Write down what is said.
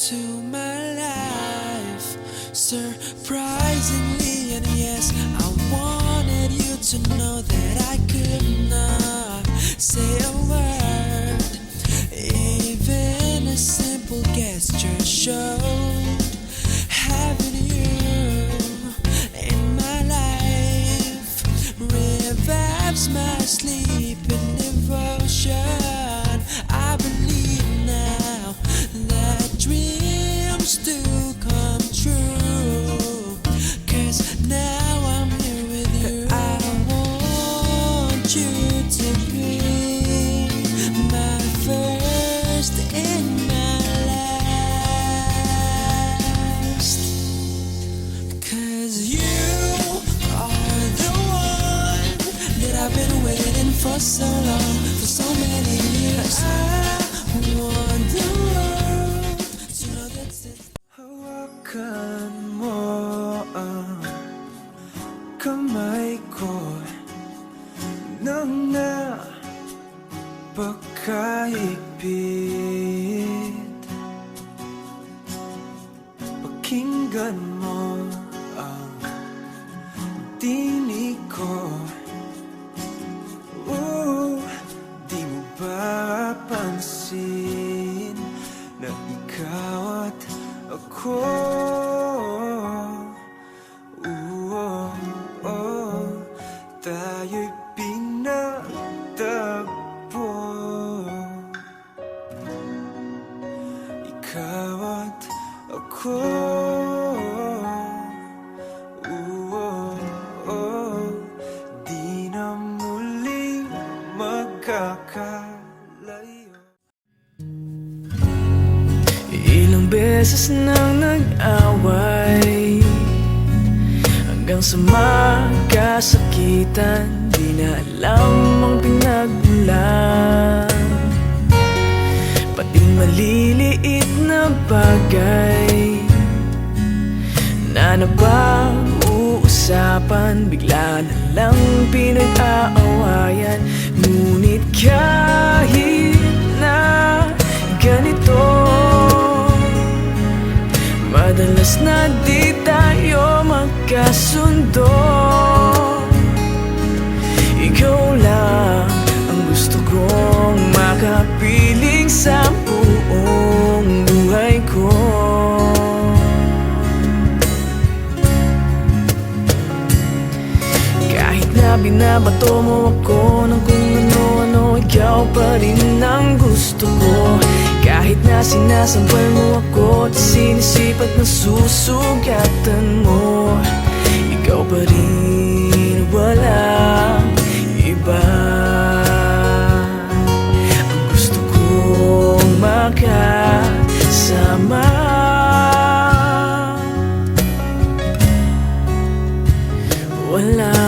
into my life surprisingly, and yes, I wanted you to know that I could not say a word. Even a simple gesture showed having you in my life revives my sleeping devotion. I believe now that dreams do come true, 'cause now I'm here with you. I want you to be my first and my last, 'cause you are the one that I've been waiting for so long, for so many years. I want the world to know that's it. Hawakan mo ang kamay ko nang napakahigpit. Pakinggan mo ang tinig ko. Di mo ba pansin na ikaw at ako? Tayo'y pinagtagpo. Ikaw at ako. Di na muling magkakalayo. Ilang beses nang nag-away hanggang sa magkasakitan, di na alam ang pinagmulan. Pati maliliit na bagay na napag-uusapan, bigla na lang pinag-aawayan. Ngunit kahit na ganito, madalas na di tayo magkasundo. Ikaw lang ang gusto kong makapiling sa buong buhay ko. Kahit na binabato mo ako ng kung ano-ano, ikaw pa rin ang gusto ko. Kahit na sinasampal mo ako at sinisipat na susugatan mo, ikaw pa rin, walang iba. Ang gusto kong makasama. Wala